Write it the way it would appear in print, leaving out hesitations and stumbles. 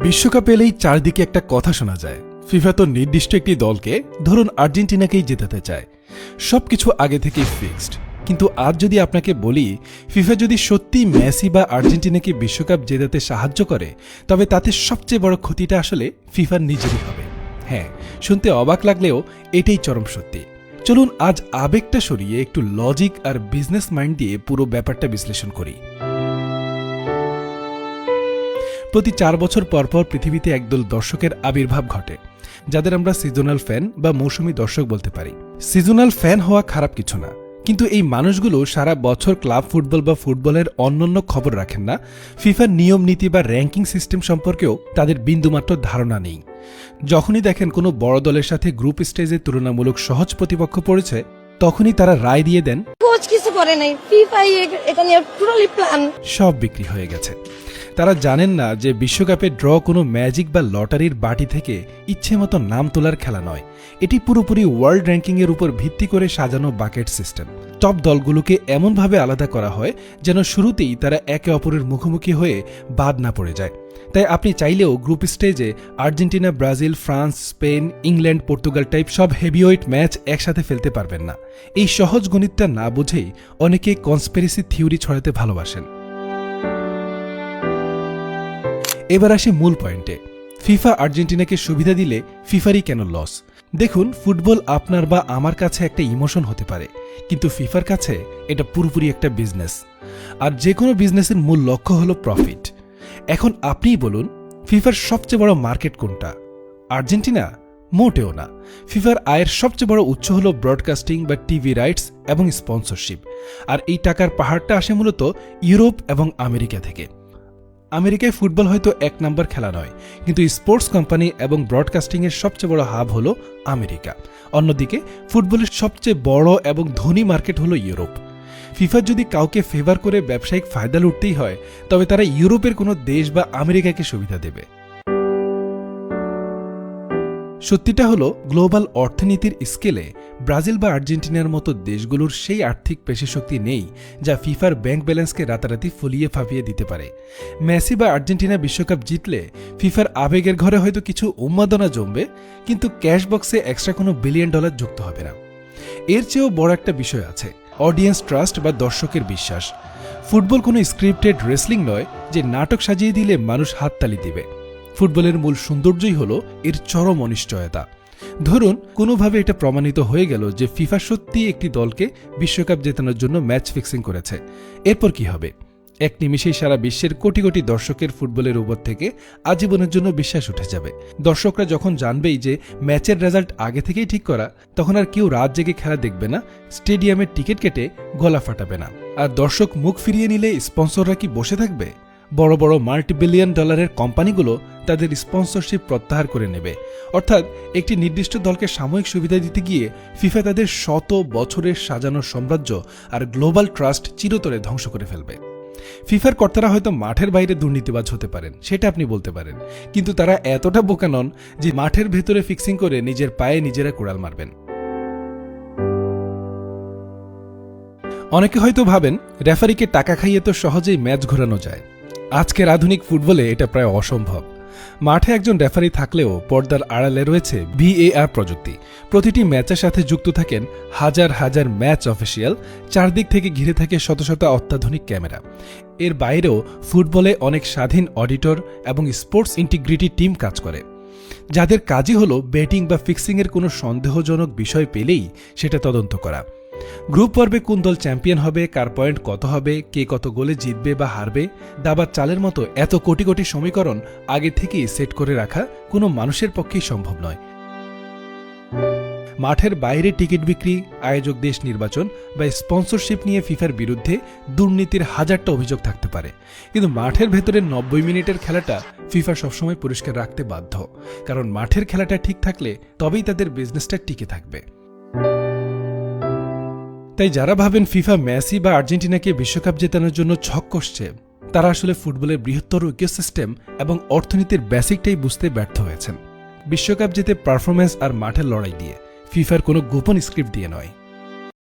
বিশ্বকাপ এলেই চারদিকে একটা কথা শোনা যায়, ফিফা তো নির্দিষ্ট একটি দলকে, ধরুন আর্জেন্টিনাকেই জেতাতে চায়। সবকিছু আগে থেকেই ফিক্সড। কিন্তু আজ যদি আপনাকে বলি ফিফা যদি সত্যি মেসি বা আর্জেন্টিনাকে বিশ্বকাপ জেতাতে সাহায্য করে, তবে তাতে সবচেয়ে বড় ক্ষতিটা আসলে ফিফার নিজেরই হবে। হ্যাঁ, শুনতে অবাক লাগলেও এটাই চরম সত্যি। চলুন আজ আবেগটা সরিয়ে একটু লজিক আর বিজনেস মাইন্ড দিয়ে পুরো ব্যাপারটা বিশ্লেষণ করি। প্রতি 4 বছর পরপর পৃথিবীতে একদল দর্শকের আবির্ভাব ঘটে, যাদের আমরা সিজনাল ফ্যান বা মৌসুমী দর্শক বলতে পারি। সিজনাল ফ্যান হওয়া খারাপ কিছু না, কিন্তু এই মানুষগুলো সারা বছর ক্লাব ফুটবল বা ফুটবলের অন্যান্য খবর রাখেন না। ফিফার নিয়ম নীতি বা র্যাঙ্কিং সিস্টেম সম্পর্কেও তাদের বিন্দুমাত্র ধারণা নেই। যখনই দেখেন কোনো বড় দলের সাথে গ্রুপ স্টেজে তুলনামূলক সহজ প্রতিপক্ষ পড়েছে, তখনই তারা রায় দিয়ে দেন কোচ কিছু করে নাই, ফিফা এটা নিয়ে পুরোলি প্ল্যান, সব বিক্রি হয়ে গেছে। তারা জানেন না যে বিশ্বকাপে ড্র কোনো ম্যাজিক বা লটারির বাটি থেকে ইচ্ছে মতো নাম তোলার খেলা নয়। এটি পুরোপুরি ওয়ার্ল্ড র্যাঙ্কিংয়ের উপর ভিত্তি করে সাজানো বাকেট সিস্টেম। টপ দলগুলোকে এমনভাবে আলাদা করা হয় যেন শুরুতেই তারা একে অপরের মুখোমুখি হয়ে বাদ না পড়ে যায়। তাই আপনি চাইলেও গ্রুপ স্টেজে Argentina, Brazil, France, Spain, England, Portugal type সব হেভিওয়েট ম্যাচ একসাথে ফেলতে পারবেন না। এই সহজ গণিতটা না বুঝেই অনেকে কনস্পিরেসি থিওরি ছড়াতে ভালোবাসেন। এবার আসি মূল পয়েন্টে। ফিফা আর্জেন্টিনাকে সুবিধা দিলে ফিফারই কেন লস? দেখুন, ফুটবল আপনার বা আমার কাছে একটা ইমোশন হতে পারে, কিন্তু ফিফার কাছে এটা পুরোপুরি একটা বিজনেস। আর যে কোনো বিজনেসের মূল লক্ষ্য হলো প্রফিট। এখন আপনিই বলুন, ফিফার সবচেয়ে বড় মার্কেট কোনটা? আর্জেন্টিনা? মোটেও না। ফিফার আয়ের সবচেয়ে বড় উৎস হলো ব্রডকাস্টিং বা টিভি রাইটস এবং স্পন্সরশিপ। আর এই টাকার পাহাড়টা আসে মূলত ইউরোপ এবং আমেরিকা থেকে। আমেরিকায় ফুটবল হয়তো 1 নম্বর খেলা নয়, কিন্তু স্পোর্টস কোম্পানি এবং ব্রডকাস্টিংয়ের সবচেয়ে বড় হাব হলো আমেরিকা। অন্যদিকে ফুটবলের সবচেয়ে বড় এবং ধনী মার্কেট হলো ইউরোপ। ফিফা যদি কাউকে ফেভার করে ব্যবসায়িক ফায়দা লুটতেই হয়, তবে তারা ইউরোপের কোনো দেশ বা আমেরিকাকে সুবিধা দেবে। সত্যিটা হলো, গ্লোবাল অর্থনীতির স্কেলে ব্রাজিল বা আর্জেন্টিনার মতো দেশগুলোর সেই আর্থিক পেশিশক্তি নেই যা ফিফার ব্যাংক ব্যালেন্সকে রাতারাতি ফুলিয়ে ফাঁপিয়ে দিতে পারে। মেসি বা আর্জেন্টিনা বিশ্বকাপ জিতলে ফিফার আবেগের ঘরে হয়তো কিছু উন্মাদনা জমবে, কিন্তু ক্যাশ বক্সে এক্সট্রা কোনো $1 বিলিয়ন যুক্ত হবে না। এর চেয়েও বড় একটা বিষয় আছে, অডিয়েন্স ট্রাস্ট বা দর্শকের বিশ্বাস। ফুটবল কোনো স্ক্রিপ্টেড রেসলিং নয় যে নাটক সাজিয়ে দিলে মানুষ হাততালি দিবে। ফুটবলের মূল সৌন্দর্যই হলো এর চরম অনিশ্চয়তা। ধরুন কোনোভাবে এটা প্রমাণিত হয়ে গেল যে ফিফা সত্যিই একটি দলকে বিশ্বকাপ জেতানোর জন্য ম্যাচ ফিক্সিং করেছে। এরপর কি হবে? এক নিমিষেই সারা বিশ্বের কোটি কোটি দর্শকের ফুটবলের উপর থেকে আজীবনের জন্য বিশ্বাস উঠে যাবে। দর্শকরা যখন জানবেই যে ম্যাচের রেজাল্ট আগে থেকেই ঠিক করা, তখন আর কেউ রাত জেগে খেলা দেখবে না, স্টেডিয়ামের টিকিট কেটে গলা ফাটাবে না। আর দর্শক মুখ ফিরিয়ে নিলে স্পন্সররা কি বসে থাকবে? বড় বড় $multi-billion কোম্পানিগুলো তাদের স্পন্সরশিপ প্রত্যাহার করে নেবে। অর্থাৎ একটি নির্দিষ্ট দলকে সাময়িক সুবিধা দিতে গিয়ে ফিফা তাদের শত বছরের সাজানো সাম্রাজ্য আর গ্লোবাল ট্রাস্ট চিরতরে ধ্বংস করে ফেলবে। ফিফার কর্তারা হয়তো মাঠের বাইরে দুর্নীতিবাজ হতে পারেন, সেটা আপনি বলতে পারেন, কিন্তু তারা এতটা বোকা নন যে মাঠের ভেতরে ফিক্সিং করে নিজের পায়ে নিজেরা কুড়াল মারবেন। অনেকে হয়তো ভাবেন রেফারিকে টাকা খাইয়ে তো সহজেই ম্যাচ ঘোরানো যায়। আজকের আধুনিক ফুটবলে এটা প্রায় অসম্ভব। মাঠে একজন রেফারি থাকলেও পর্দার আড়ালে রয়েছে VAR প্রযুক্তি। প্রতিটি ম্যাচের সাথে যুক্ত থাকেন হাজার হাজার ম্যাচ অফিসিয়াল, চারদিক থেকে ঘিরে থাকে শত শত অত্যাধুনিক ক্যামেরা। এর বাইরেও ফুটবলে অনেক স্বাধীন অডিটর এবং স্পোর্টস ইন্টিগ্রিটি টিম কাজ করে, যাদের কাজই হলো ব্যাটিং বা ফিক্সিংয়ের কোনো সন্দেহজনক বিষয় পেলেই সেটা তদন্ত করা। গ্রুপ পর্বে কোন দল চ্যাম্পিয়ন হবে, কার পয়েন্ট কত হবে, কে কত গোলে জিতবে বা হারবে, দাবার চালের মতো এত কোটি কোটি সমীকরণ আগে থেকেই সেট করে রাখা কোনো মানুষের পক্ষেই সম্ভব নয়। মাঠের বাইরে টিকিট বিক্রি, আয়োজক দেশ নির্বাচন বা স্পন্সরশিপ নিয়ে ফিফার বিরুদ্ধে দুর্নীতির হাজারটা অভিযোগ থাকতে পারে, কিন্তু মাঠের ভেতরের 90 মিনিটের খেলাটা ফিফা সবসময় পরিষ্কার রাখতে বাধ্য। কারণ মাঠের খেলাটা ঠিক থাকলে তবেই তাদের বিজনেসটা টিকে থাকবে। তাই যারা ভাবেন ফিফা মেসি বা আর্জেন্টিনাকে বিশ্বকাপ জেতানোর জন্য ছক কষছে, তারা আসলে ফুটবলের বৃহত্তর ইকোসিস্টেম এবং অর্থনীতির বেসিকটাই বুঝতে ব্যর্থ হয়েছেন। বিশ্বকাপ জিতে পারফরম্যান্স আর মাঠের লড়াই দিয়ে, ফিফার কোনো গোপন স্ক্রিপ্ট দিয়ে নয়।